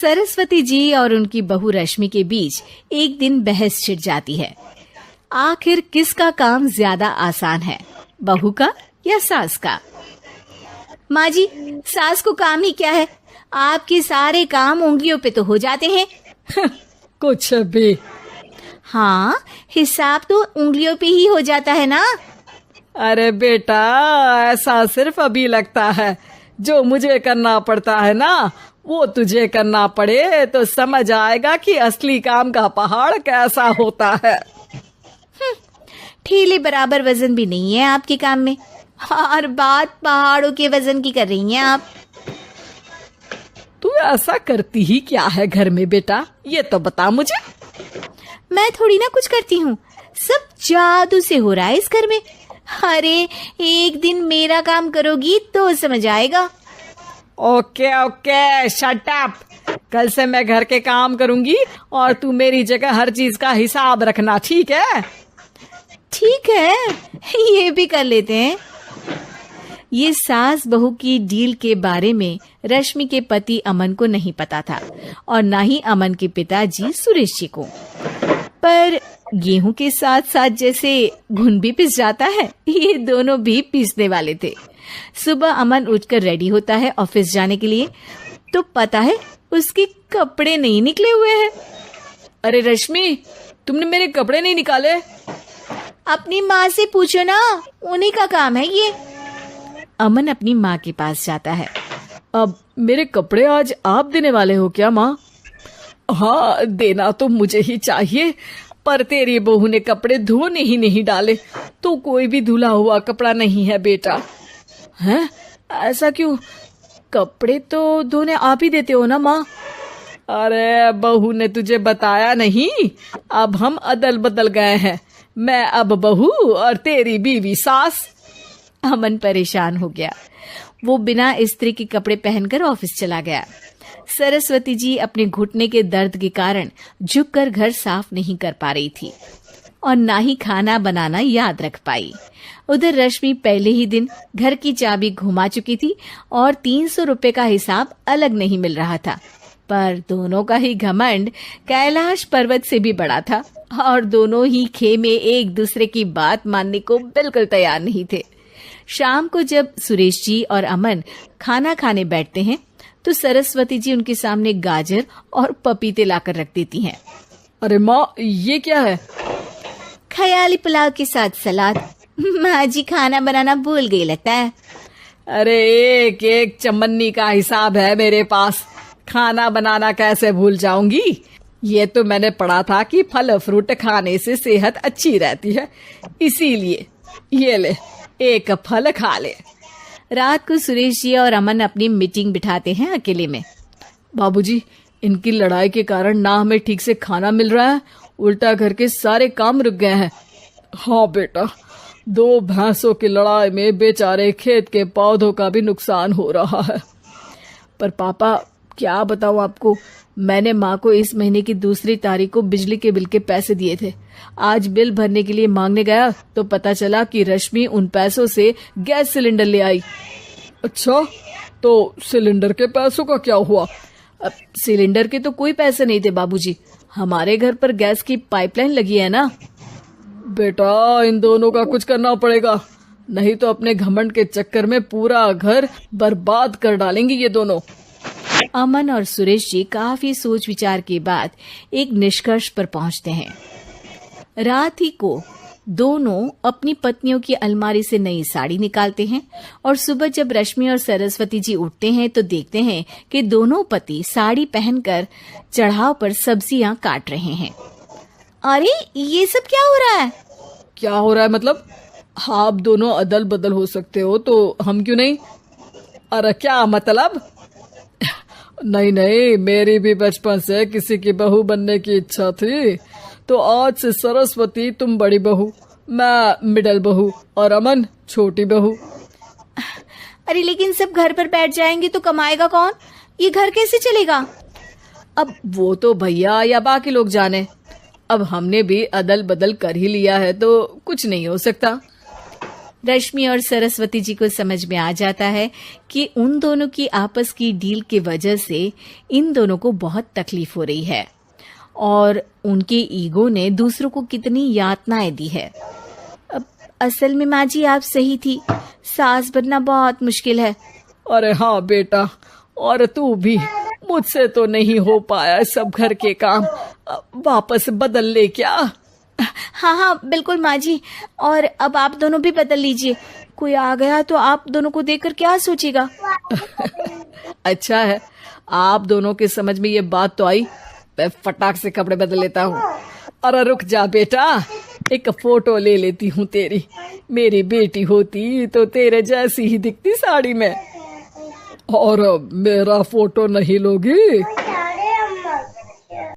सरस्वती जी और उनकी बहू रश्मि के बीच एक दिन बहस छिड़ जाती है। आखिर किसका काम ज्यादा आसान है, बहू का या सास का? माँ जी, सास को काम ही क्या है, आपके सारे काम उंगलियों पे तो हो जाते हैं। कुछ भी। हाँ, हिसाब तो उंगलियों पे ही हो जाता है ना। अरे बेटा, ऐसा सिर्फ अभी लगता है। जो मुझे करना पड़ता है ना, वो तुझे करना पड़े तो समझ आएगा कि असली काम का पहाड़ कैसा होता है। ठेले बराबर वजन भी नहीं है आपके काम में, और बात पहाड़ों के वजन की कर रही हैं आप। तू ऐसा करती ही क्या है घर में बेटा, ये तो बता मुझे। मैं थोड़ी ना कुछ करती हूँ, सब जादू से हो रहा है इस घर में। अरे एक दिन मेरा काम करोगी तो समझ आएगा। Okay okay, shut up. कल से मैं घर के काम करूंगी और तू मेरी जगह हर चीज का हिसाब रखना, ठीक है? ठीक है, ये भी कर लेते हैं। ये सास बहू की डील के बारे में रश्मि के पति अमन को नहीं पता था, और ना ही अमन के पिताजी सुरेश जी को। पर गेहूं के साथ साथ जैसे घुन भी पिस जाता है, ये दोनों भी पीसने वाले थे। सुबह अमन उठकर रेडी होता है ऑफिस जाने के लिए, तो पता है उसके कपड़े नहीं निकले हुए हैं। अरे रश्मि, तुमने मेरे कपड़े नहीं निकाले? अपनी माँ से पूछो ना, उन्हीं का काम है ये। अमन अपनी माँ के पास जाता है। अब मेरे कपड़े आज आप देने वाले हो क्या माँ? हाँ, देना तो मुझे ही चाहिए, पर तेरी बहू ने कपड़े धोने ही नहीं डाले, तो कोई भी धुला हुआ कपड़ा नहीं है बेटा। हैं? ऐसा क्यों? कपड़े तो धोने आप ही देते हो ना माँ? अरे बहू ने तुझे बताया नहीं, अब हम अदल बदल गए हैं। मैं अब बहू और तेरी बीवी सास। अमन परेशान हो गया। वो बिना इस्त्री के कपड़े पहनकर ऑफिस चला गया। सरस्वती जी अपने घुटने के दर्द के कारण झुककर घर साफ नहीं कर पा रही थी, और ना ही खाना बनाना याद रख पाई। उधर रश्मि पहले ही दिन घर की चाबी घुमा चुकी थी और 300 रुपए का हिसाब अलग नहीं मिल रहा था। पर दोनों का ही घमंड कैलाश पर्वत से भी बड़ा था, और दोनों ही खेमे एक दूसरे की बात मानने को बिल्कुल तैयार नहीं थे। शाम को जब सुरेश जी और अमन खाना खाने बैठते हैं, तो सरस्वती जी उनके सामने गाजर और पपीते लाकर रख देती हैं। अरे माँ, ये क्या है? ख्याली पुलाव के साथ सलाद। माँ जी खाना बनाना भूल गई लगता है। अरे एक एक चमन्नी का हिसाब है मेरे पास, खाना बनाना कैसे भूल जाऊंगी? ये तो मैंने पढ़ा था कि फल फ्रूट खाने से सेहत अच्छी रहती है, इसीलिए ये ले, एक फल खा ले। रात को सुरेश जी और अमन अपनी मीटिंग बिठाते हैं अकेले में। बाबूजी, इनकी लड़ाई के कारण ना हमें ठीक से खाना मिल रहा है, उल्टा घर के सारे काम रुक गए हैं। हाँ बेटा, 2 भैंसों की लड़ाई में बेचारे खेत के पौधों का भी नुकसान हो रहा है। पर पापा, क्या बताऊं आपको, मैंने माँ को इस महीने की 2 तारीख को बिजली के बिल के पैसे दिए थे। आज बिल भरने के लिए मांगने गया तो पता चला कि रश्मि उन पैसों से गैस सिलेंडर ले आई। अच्छा, तो सिलेंडर के पैसों का क्या हुआ? अब सिलेंडर के तो कोई पैसे नहीं थे बाबूजी, हमारे घर पर गैस की पाइपलाइन लगी है ना। बेटा, इन दोनों का कुछ करना पड़ेगा, नहीं तो अपने घमंड के चक्कर में पूरा घर बर्बाद कर डालेंगे ये दोनों। अमन और सुरेश जी काफी सोच विचार के बाद एक निष्कर्ष पर पहुंचते हैं। रात ही को दोनों अपनी पत्नियों की अलमारी से नई साड़ी निकालते हैं, और सुबह जब रश्मि और सरस्वती जी उठते हैं तो देखते हैं कि दोनों पति साड़ी पहनकर चढ़ाव पर सब्जियां काट रहे हैं। अरे ये सब क्या हो रहा है? क्या हो रहा है मतलब? आप दोनों अदल बदल हो सकते हो तो हम क्यों नहीं? अरे क्या मतलब? नहीं नहीं, मेरी भी बचपन से किसी की बहू बनने की इच्छा थी, तो आज से सरस्वती तुम बड़ी बहू, मैं मिडल बहू और अमन छोटी बहू। अरे लेकिन सब घर पर बैठ जाएंगे तो कमाएगा कौन? ये घर कैसे चलेगा? अब वो तो भैया या बाकी लोग जाने, अब हमने भी अदल बदल कर ही लिया है तो कुछ नहीं हो सकता। रश्मि और सरस्वती जी को समझ में आ जाता है कि उन दोनों की आपस की डील की वजह से इन दोनों को बहुत तकलीफ हो रही है और उनके ईगो ने दूसरों को कितनी यातनाएं दी है। अब असल में माँ जी आप सही थी, सास बनना बहुत मुश्किल है। अरे हाँ बेटा, और तू भी, मुझसे तो नहीं हो पाया सब घर के काम, वापस बदल ले क्या? हाँ हाँ बिल्कुल माँ जी, और अब आप दोनों भी बदल लीजिए, कोई आ गया तो आप दोनों को देखकर क्या सोचेगा। अच्छा है, आप दोनों के समझ में ये बात तो आई, मैं फटाक से कपड़े बदल लेता हूँ। अरे रुक जा बेटा, एक फोटो ले लेती हूँ तेरी, मेरी बेटी होती तो तेरे जैसी ही दिखती साड़ी में। और मेरा फोटो नहीं लोगी?